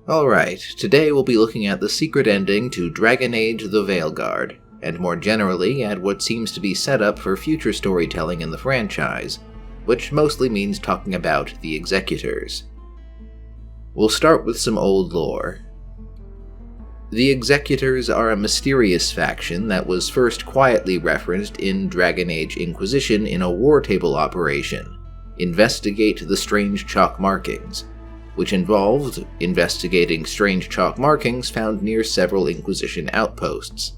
Alright, today we'll be looking at the secret ending to Dragon Age the Veilguard, and more generally at what seems to be set up for future storytelling in the franchise, which mostly means talking about the Executors. We'll start with some old lore. The Executors are a mysterious faction that was first quietly referenced in Dragon Age Inquisition in a war table operation, Investigate the Strange Chalk Markings, which involved investigating strange chalk markings found near several Inquisition outposts,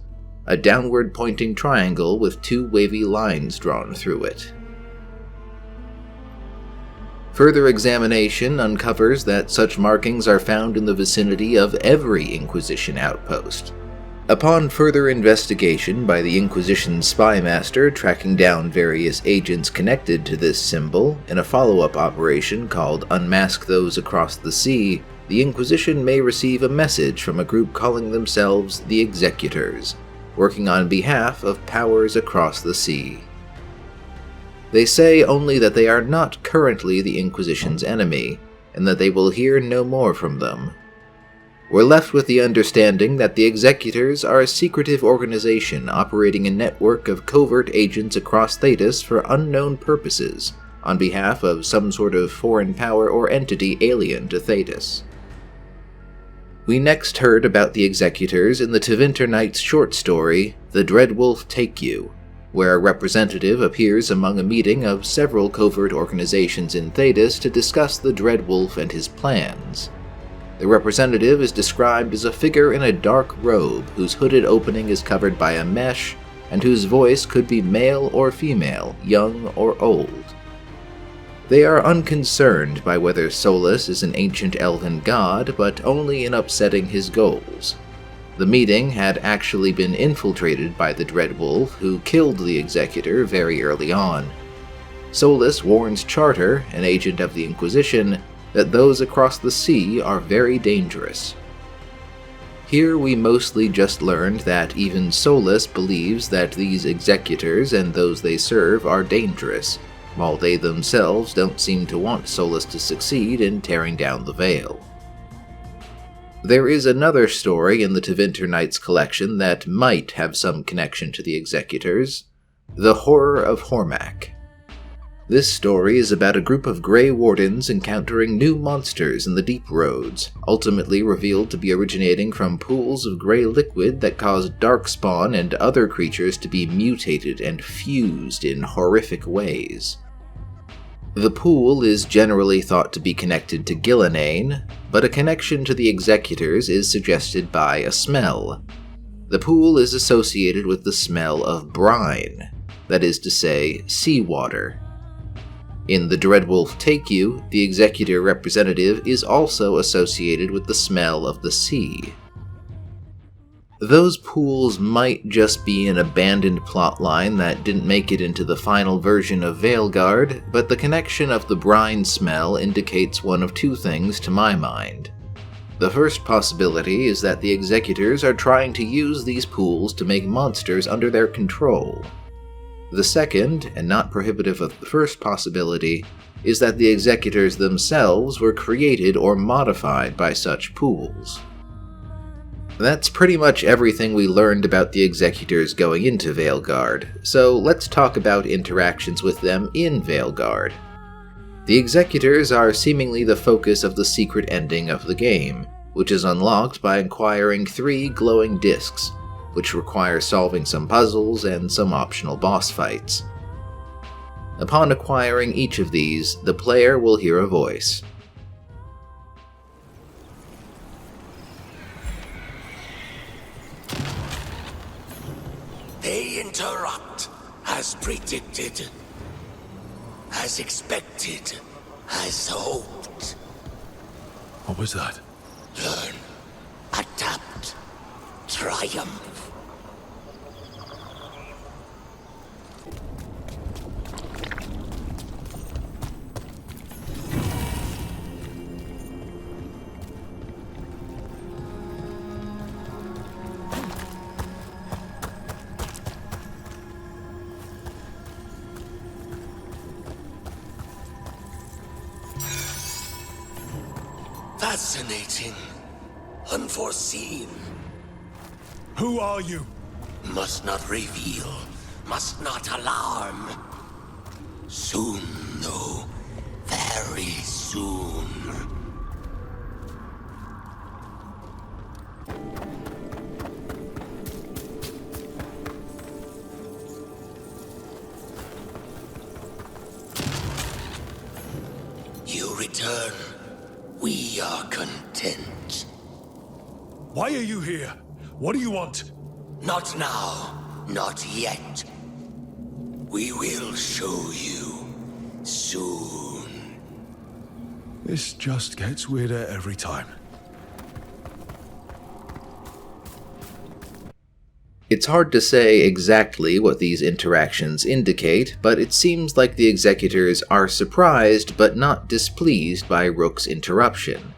a downward-pointing triangle with two wavy lines drawn through it. Further examination uncovers that such markings are found in the vicinity of every Inquisition outpost. Upon further investigation by the Inquisition spymaster tracking down various agents connected to this symbol in a follow-up operation called Unmask Those Across the Sea, the Inquisition may receive a message from a group calling themselves the Executors, working on behalf of powers across the sea. They say only that they are not currently the Inquisition's enemy, and that they will hear no more from them. We're left with the understanding that the Executors are a secretive organization operating a network of covert agents across Thetis for unknown purposes, on behalf of some sort of foreign power or entity alien to Thetis. We next heard about the Executors in the Tevinter Nights short story, The Dreadwolf Take You, where a representative appears among a meeting of several covert organizations in Thetis to discuss the Dreadwolf and his plans. The representative is described as a figure in a dark robe whose hooded opening is covered by a mesh, and whose voice could be male or female, young or old. They are unconcerned by whether Solus is an ancient elven god, but only in upsetting his goals. The meeting had actually been infiltrated by the Dreadwolf, who killed the Executor very early on. Solus warns Charter, an agent of the Inquisition, that those across the sea are very dangerous. Here we mostly just learned that even Solus believes that these Executors and those they serve are dangerous, while they themselves don't seem to want Solus to succeed in tearing down the Veil. There is another story in the Tevinter Nights collection that might have some connection to the Executors, The Horror of Hormak. This story is about a group of Grey Wardens encountering new monsters in the Deep Roads, ultimately revealed to be originating from pools of grey liquid that cause Darkspawn and other creatures to be mutated and fused in horrific ways. The pool is generally thought to be connected to Gillinane, but a connection to the Executors is suggested by a smell. The pool is associated with the smell of brine, that is to say, seawater. In The Dreadwolf Take You, the Executor representative is also associated with the smell of the sea. Those pools might just be an abandoned plotline that didn't make it into the final version of Veilguard, but the connection of the brine smell indicates one of two things to my mind. The first possibility is that the Executors are trying to use these pools to make monsters under their control. The second, and not prohibitive of the first possibility, is that the Executors themselves were created or modified by such pools. That's pretty much everything we learned about the Executors going into Veilguard, so let's talk about interactions with them in Veilguard. The Executors are seemingly the focus of the secret ending of the game, which is unlocked by acquiring 3 glowing discs, which require solving some puzzles and some optional boss fights. Upon acquiring each of these, the player will hear a voice. They interrupt, as predicted, as expected, as hoped. What was that? Learn, adapt, triumph. Fascinating. unforeseen. Who are you? Must not reveal, must not alarm. Soon, though, very soon. You return. We are content. Why are you here? What do you want? Not now, not yet. We will show you soon. This just gets weirder every time. It's hard to say exactly what these interactions indicate, but it seems like the Executors are surprised but not displeased by Rook's interruption.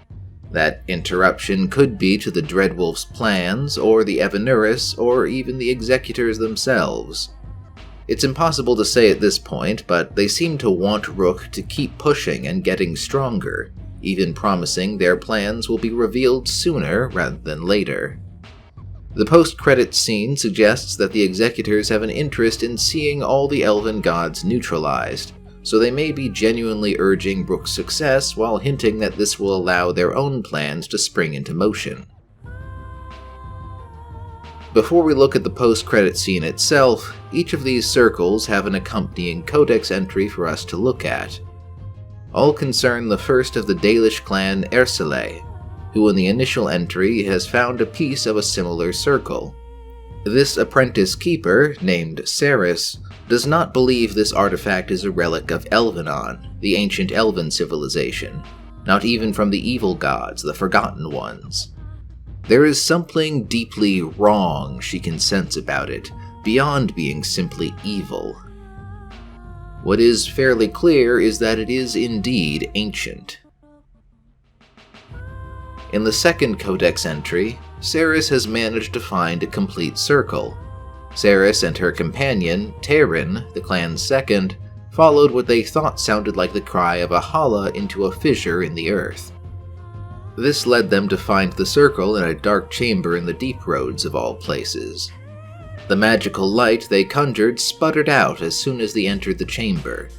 That interruption could be to the Dreadwolf's plans, or the Evanuris, or even the Executors themselves. It's impossible to say at this point, but they seem to want Rook to keep pushing and getting stronger, even promising their plans will be revealed sooner rather than later. The post-credits scene suggests that the Executors have an interest in seeing all the elven gods neutralized, so they may be genuinely urging Rook's success while hinting that this will allow their own plans to spring into motion. Before we look at the post-credit scene itself, each of these circles have an accompanying Codex entry for us to look at. All concern the first of the Dalish clan Ersele, who in the initial entry has found a piece of a similar circle. This apprentice keeper, named Ceres, does not believe this artifact is a relic of Elvenon, the ancient elven civilization, not even from the evil gods, the Forgotten Ones. There is something deeply wrong she can sense about it, beyond being simply evil. What is fairly clear is that it is indeed ancient. In the second Codex entry, Ceres has managed to find a complete circle. Ceres and her companion, Terin, the clan's second, followed what they thought sounded like the cry of a Hala into a fissure in the earth. This led them to find the circle in a dark chamber in the Deep Roads of all places. The magical light they conjured sputtered out as soon as they entered the chamber.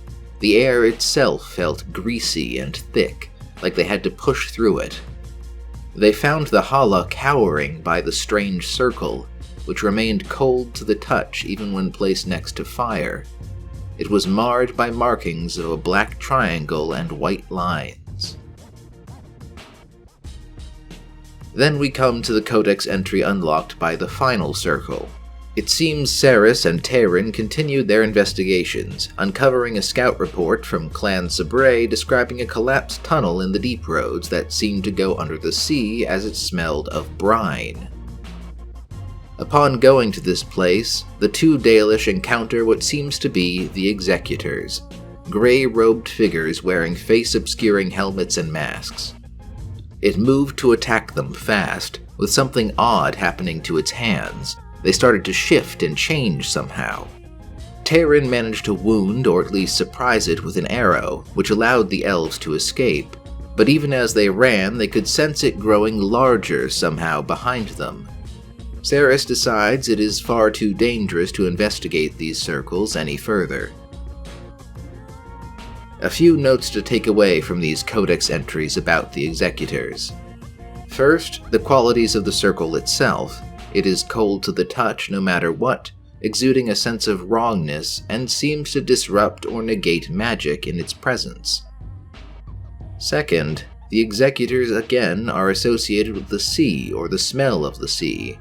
The air itself felt greasy and thick, like they had to push through it. They found the Hala cowering by the strange circle, which remained cold to the touch even when placed next to fire. It was marred by markings of a black triangle and white lines. Then we come to the Codex entry unlocked by the final circle. It seems Ceres and Terin continued their investigations, uncovering a scout report from Clan Sabre describing a collapsed tunnel in the Deep Roads that seemed to go under the sea as it smelled of brine. Upon going to this place, the two Dalish encounter what seems to be the Executors, gray-robed figures wearing face-obscuring helmets and masks. It moved to attack them fast, with something odd happening to its hands. They started to shift and change somehow. Terin managed to wound or at least surprise it with an arrow, which allowed the elves to escape, but even as they ran, they could sense it growing larger somehow behind them. Ceres decides it is far too dangerous to investigate these circles any further. A few notes to take away from these Codex entries about the Executors. First, the qualities of the circle itself. It is cold to the touch no matter what, exuding a sense of wrongness, and seems to disrupt or negate magic in its presence. Second, the Executors again are associated with the sea or the smell of the sea.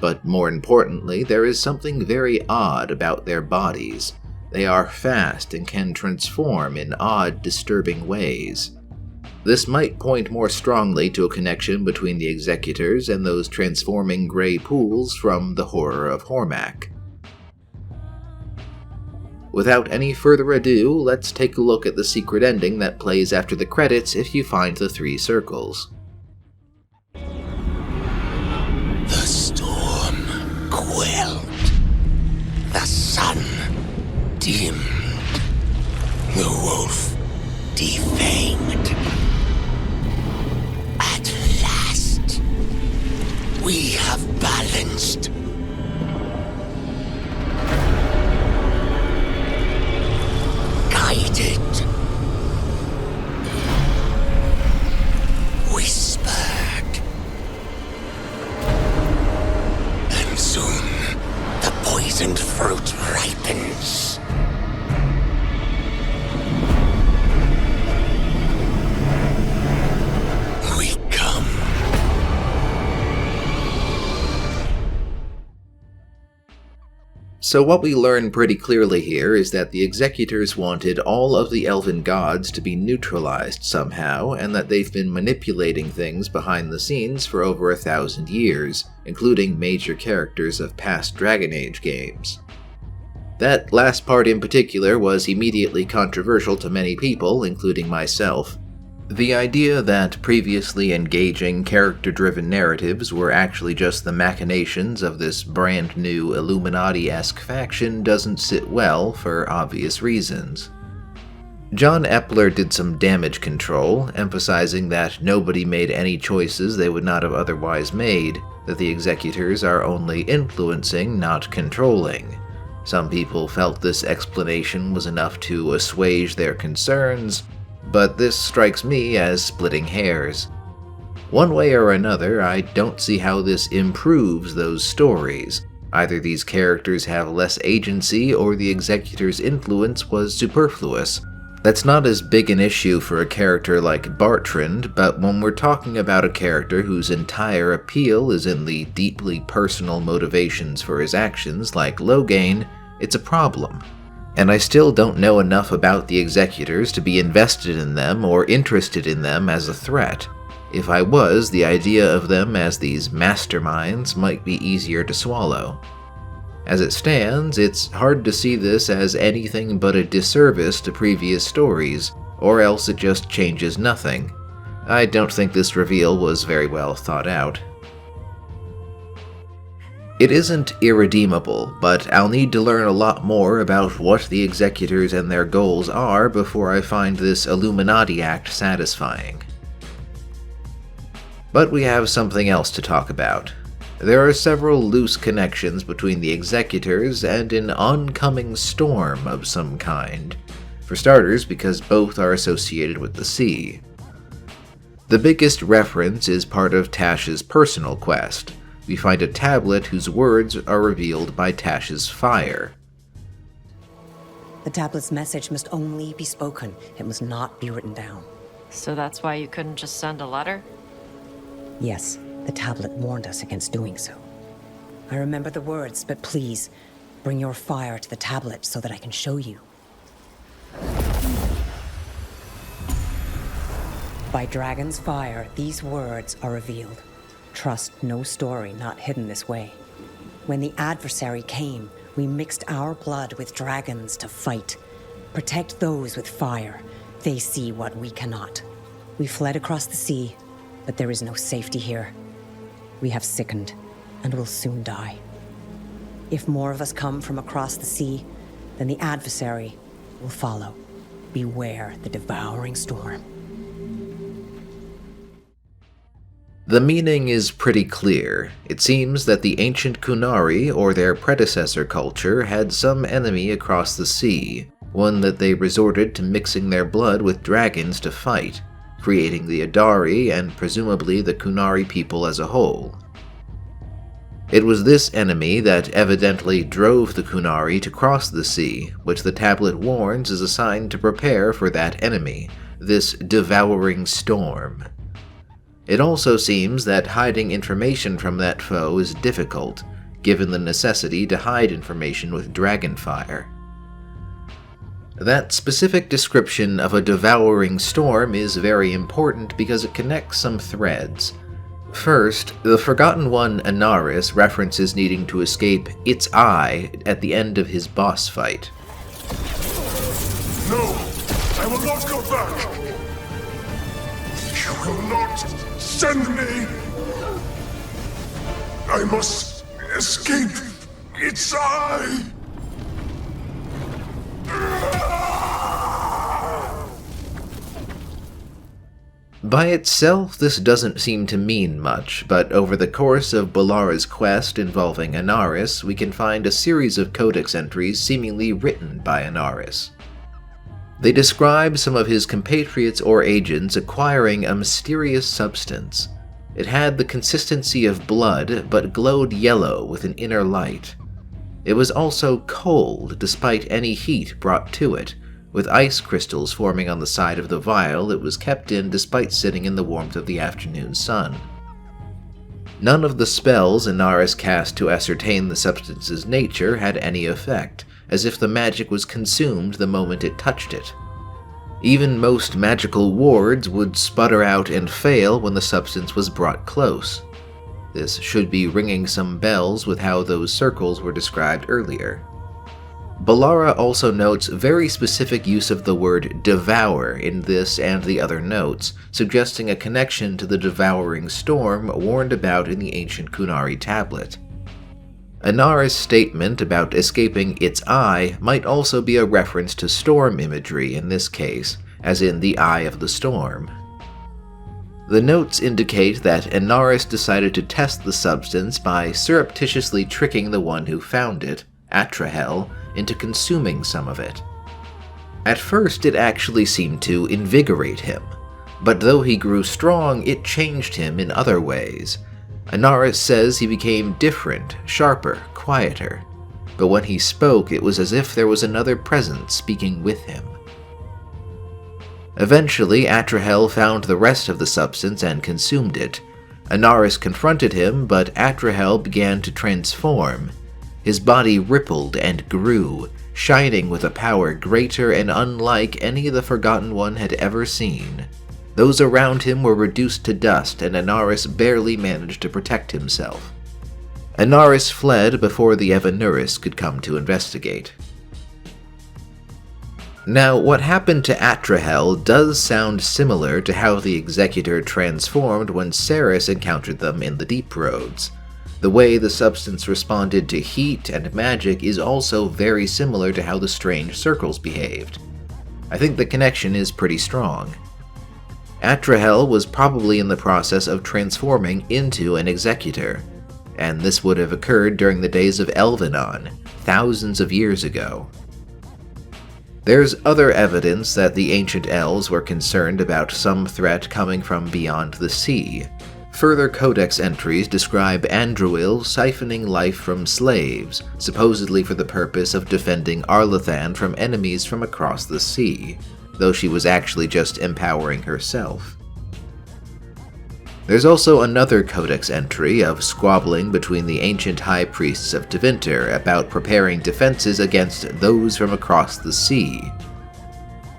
But more importantly, there is something very odd about their bodies. They are fast and can transform in odd, disturbing ways. This might point more strongly to a connection between the Executors and those transforming gray pools from the Horror of Hormak. Without any further ado, let's take a look at the secret ending that plays after the credits if you find the 3 circles. The storm quelled. The sun dimmed. The wolf defanged. At last, we have balanced. Guided. Whispered. And soon, the poisoned fruit ripens. We come. So what we learn pretty clearly here is that the Executors wanted all of the elven gods to be neutralized somehow, and that they've been manipulating things behind the scenes for over 1,000 years, including major characters of past Dragon Age games. That last part in particular was immediately controversial to many people, including myself. The idea that previously engaging character-driven narratives were actually just the machinations of this brand new Illuminati-esque faction doesn't sit well for obvious reasons. John Epler did some damage control, emphasizing that nobody made any choices they would not have otherwise made, that the Executors are only influencing, not controlling. Some people felt this explanation was enough to assuage their concerns, but this strikes me as splitting hairs. One way or another, I don't see how this improves those stories. Either these characters have less agency, or the Executor's influence was superfluous. That's not as big an issue for a character like Bartrand, but when we're talking about a character whose entire appeal is in the deeply personal motivations for his actions, like Loghain, it's a problem. And I still don't know enough about the Executors to be invested in them or interested in them as a threat. If I was, the idea of them as these masterminds might be easier to swallow. As it stands, it's hard to see this as anything but a disservice to previous stories, or else it just changes nothing. I don't think this reveal was very well thought out. It isn't irredeemable, but I'll need to learn a lot more about what the Executors and their goals are before I find this Illuminati act satisfying. But we have something else to talk about. There are several loose connections between the Executors and an oncoming storm of some kind. For starters, because both are associated with the sea. The biggest reference is part of Tash's personal quest. We find a tablet whose words are revealed by Tash's fire. The tablet's message must only be spoken. It must not be written down. So that's why you couldn't just send a letter? Yes, the tablet warned us against doing so. I remember the words, but please, bring your fire to the tablet so that I can show you. By Dragon's fire, these words are revealed. Trust no story not hidden this way. When the adversary came, we mixed our blood with dragons to fight. Protect those with fire. They see what we cannot. We fled across the sea, but there is no safety here. We have sickened, and will soon die. If more of us come from across the sea, then the adversary will follow. Beware the devouring storm. The meaning is pretty clear. It seems that the ancient Kunari, or their predecessor culture, had some enemy across the sea, one that they resorted to mixing their blood with dragons to fight, creating the Adari and presumably the Kunari people as a whole. It was this enemy that evidently drove the Kunari to cross the sea, which the tablet warns is a sign to prepare for that enemy, this devouring storm. It also seems that hiding information from that foe is difficult, given the necessity to hide information with dragonfire. That specific description of a devouring storm is very important because it connects some threads. First, the Forgotten One Inaris references needing to escape its eye at the end of his boss fight. No, I will not go back. You will not send me. I must escape its eye. By itself, this doesn't seem to mean much, but over the course of Ballara's quest involving Inaris, we can find a series of Codex entries seemingly written by Inaris. They describe some of his compatriots or agents acquiring a mysterious substance. It had the consistency of blood, but glowed yellow with an inner light. It was also cold, despite any heat brought to it, with ice crystals forming on the side of the vial it was kept in despite sitting in the warmth of the afternoon sun. None of the spells Inaris cast to ascertain the substance's nature had any effect, as if the magic was consumed the moment it touched it. Even most magical wards would sputter out and fail when the substance was brought close. This should be ringing some bells with how those circles were described earlier. Ballara also notes very specific use of the word devour in this and the other notes, suggesting a connection to the devouring storm warned about in the ancient Kunari tablet. Inaris' statement about escaping its eye might also be a reference to storm imagery in this case, as in the Eye of the Storm. The notes indicate that Inaris decided to test the substance by surreptitiously tricking the one who found it, Atrahel, into consuming some of it. At first it actually seemed to invigorate him, but though he grew strong, it changed him in other ways. Inaris says he became different, sharper, quieter, but when he spoke it was as if there was another presence speaking with him. Eventually, Atrahel found the rest of the substance and consumed it. Inaris confronted him, but Atrahel began to transform. His body rippled and grew, shining with a power greater and unlike any the Forgotten One had ever seen. Those around him were reduced to dust, and Inaris barely managed to protect himself. Inaris fled before the Evanuris could come to investigate. Now, what happened to Atrahel does sound similar to how the Executor transformed when Ceres encountered them in the Deep Roads. The way the substance responded to heat and magic is also very similar to how the strange circles behaved. I think the connection is pretty strong. Atrahel was probably in the process of transforming into an Executor, and this would have occurred during the days of Elvenon, thousands of years ago. There's other evidence that the ancient elves were concerned about some threat coming from beyond the sea. Further Codex entries describe Andruil siphoning life from slaves, supposedly for the purpose of defending Arlathan from enemies from across the sea, though she was actually just empowering herself. There's also another Codex entry of squabbling between the ancient high priests of Tevinter about preparing defenses against those from across the sea.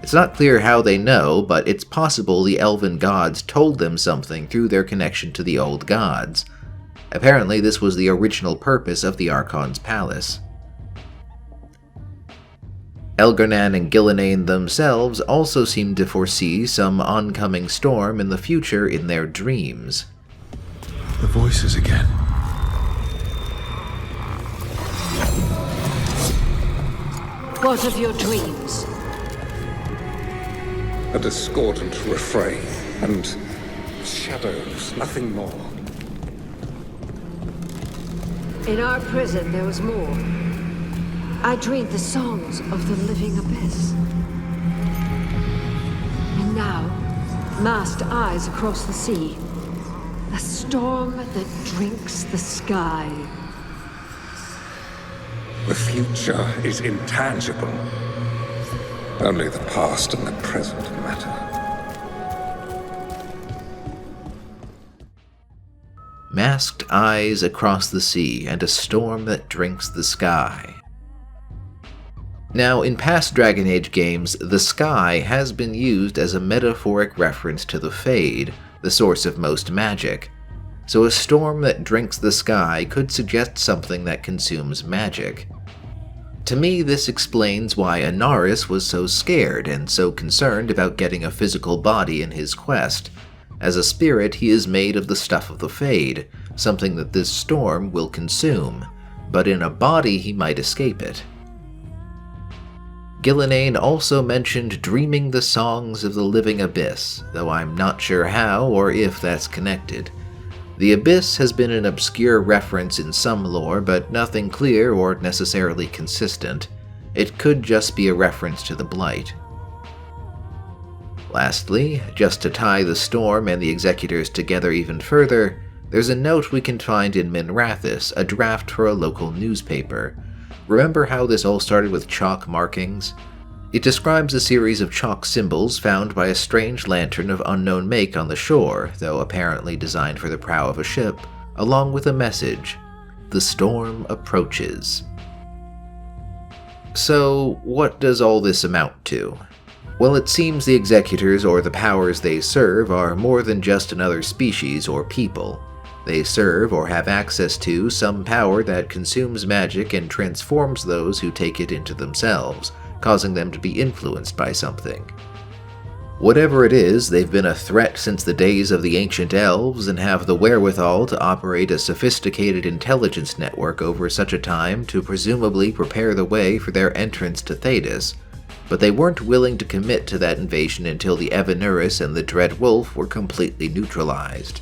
It's not clear how they know, but it's possible the elven gods told them something through their connection to the old gods. Apparently this was the original purpose of the Archon's palace. Elgar'nan and Gillenane themselves also seem to foresee some oncoming storm in the future in their dreams. The voices again. What of your dreams? A discordant refrain, and shadows, nothing more. In our prison there was more. I dreamed the songs of the living abyss. And now, masked eyes across the sea. A storm that drinks the sky. The future is intangible. Only the past and the present matter. Masked eyes across the sea and a storm that drinks the sky. Now, in past Dragon Age games, the sky has been used as a metaphoric reference to the Fade, the source of most magic. So a storm that drinks the sky could suggest something that consumes magic. To me, this explains why Inaris was so scared and so concerned about getting a physical body in his quest. As a spirit, he is made of the stuff of the Fade, something that this storm will consume, but in a body he might escape it. Gillenane also mentioned dreaming the songs of the living abyss, though I'm not sure how or if that's connected. The abyss has been an obscure reference in some lore, but nothing clear or necessarily consistent. It could just be a reference to the Blight. Lastly, just to tie the Storm and the Executors together even further, there's a note we can find in Minrathous, a draft for a local newspaper. Remember how this all started with chalk markings? It describes a series of chalk symbols found by a strange lantern of unknown make on the shore, though apparently designed for the prow of a ship, along with a message: "The storm approaches." So, what does all this amount to? Well, it seems the Executors, or the powers they serve, are more than just another species or people. They serve or have access to some power that consumes magic and transforms those who take it into themselves, causing them to be influenced by something. Whatever it is, they've been a threat since the days of the ancient elves and have the wherewithal to operate a sophisticated intelligence network over such a time to presumably prepare the way for their entrance to Thedas, but they weren't willing to commit to that invasion until the Evanurus and the Dread Wolf were completely neutralized.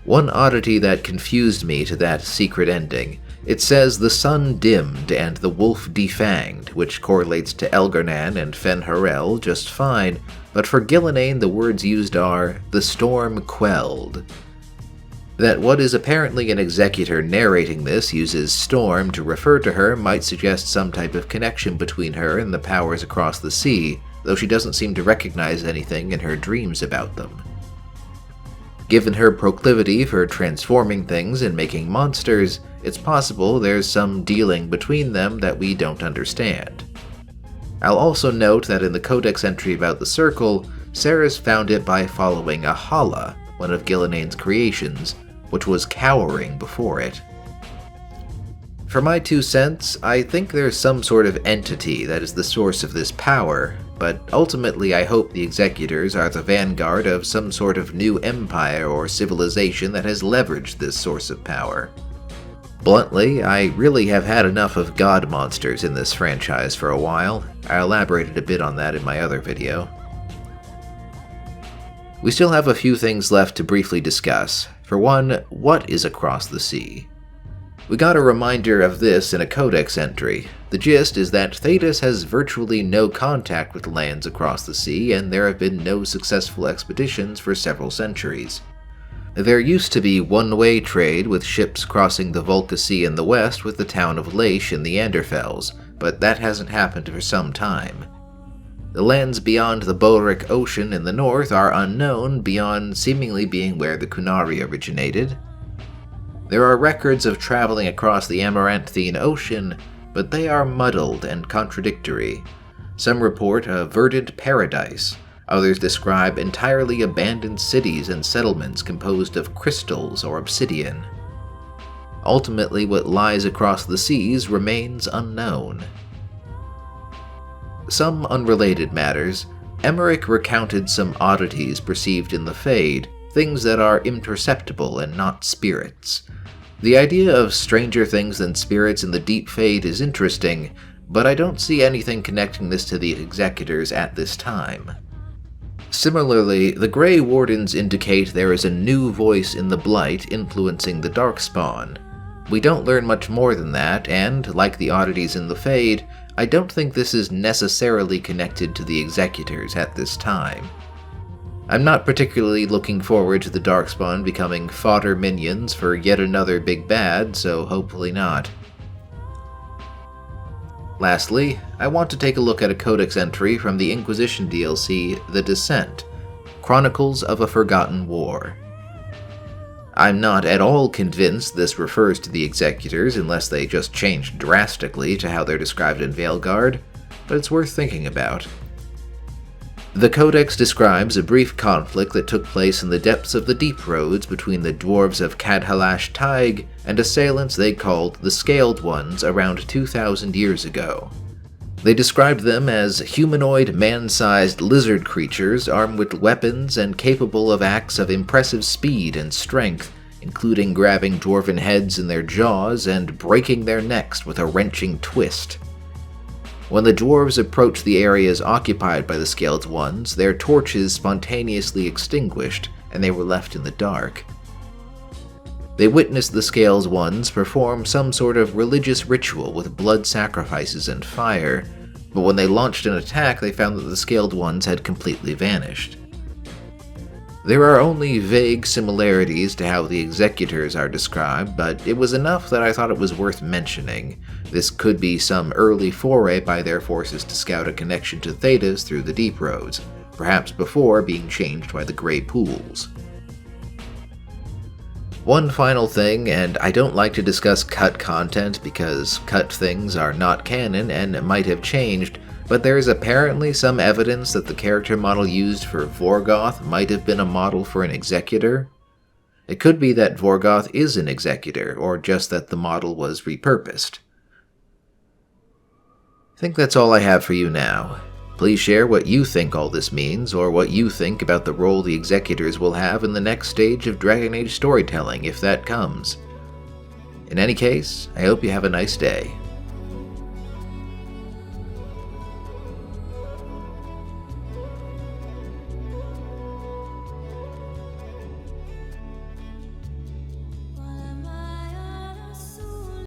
One oddity that confused me to that secret ending: it says the sun dimmed and the wolf defanged, which correlates to Elgar'nan and Fen-Harel just fine, but for Gillenane the words used are, "the storm quelled." That what is apparently an Executor narrating this uses storm to refer to her might suggest some type of connection between her and the powers across the sea, though she doesn't seem to recognize anything in her dreams about them. Given her proclivity for transforming things and making monsters, it's possible there's some dealing between them that we don't understand. I'll also note that in the Codex entry about the Circle, Ceres found it by following a Hala, one of Gillenane's creations, which was cowering before it. For my 2 cents, I think there's some sort of entity that is the source of this power, but ultimately I hope the Executors are the vanguard of some sort of new empire or civilization that has leveraged this source of power. Bluntly, I really have had enough of god monsters in this franchise for a while. I elaborated a bit on that in my other video. We still have a few things left to briefly discuss. For one, what is across the sea? We got a reminder of this in a Codex entry. The gist is that Thedas has virtually no contact with lands across the sea, and there have been no successful expeditions for several centuries. There used to be one-way trade with ships crossing the Volca Sea in the west with the town of Laish in the Anderfels, but that hasn't happened for some time. The lands beyond the Bohric Ocean in the north are unknown beyond seemingly being where the Kunari originated. There are records of traveling across the Amaranthine Ocean, but they are muddled and contradictory. Some report a verdant paradise, others describe entirely abandoned cities and settlements composed of crystals or obsidian. Ultimately, what lies across the seas remains unknown. Some unrelated matters, Emmerich recounted some oddities perceived in the Fade, things that are imperceptible and not spirits. The idea of stranger things than spirits in the Deep Fade is interesting, but I don't see anything connecting this to the Executors at this time. Similarly, the Grey Wardens indicate there is a new voice in the Blight influencing the Darkspawn. We don't learn much more than that, and, like the oddities in the Fade, I don't think this is necessarily connected to the Executors at this time. I'm not particularly looking forward to the Darkspawn becoming fodder minions for yet another big bad, so hopefully not. Lastly, I want to take a look at a Codex entry from the Inquisition DLC, The Descent, Chronicles of a Forgotten War. I'm not at all convinced this refers to the Executors unless they just changed drastically to how they're described in Veilguard, but it's worth thinking about. The Codex describes a brief conflict that took place in the depths of the Deep Roads between the dwarves of Cadhalash Taig and assailants they called the Scaled Ones around 2,000 years ago. They described them as humanoid, man-sized lizard creatures armed with weapons and capable of acts of impressive speed and strength, including grabbing dwarven heads in their jaws and breaking their necks with a wrenching twist. When the dwarves approached the areas occupied by the Scaled Ones, their torches spontaneously extinguished, and they were left in the dark. They witnessed the Scaled Ones perform some sort of religious ritual with blood sacrifices and fire, but when they launched an attack, they found that the Scaled Ones had completely vanished. There are only vague similarities to how the Executors are described, but it was enough that I thought it was worth mentioning. This could be some early foray by their forces to scout a connection to Thedas through the Deep Roads, perhaps before being changed by the Grey Pools. One final thing, and I don't like to discuss cut content because cut things are not canon and might have changed, but there is apparently some evidence that the character model used for Vorgoth might have been a model for an Executor. It could be that Vorgoth is an Executor, or just that the model was repurposed. I think that's all I have for you now. Please share what you think all this means, or what you think about the role the Executors will have in the next stage of Dragon Age storytelling, if that comes. In any case, I hope you have a nice day.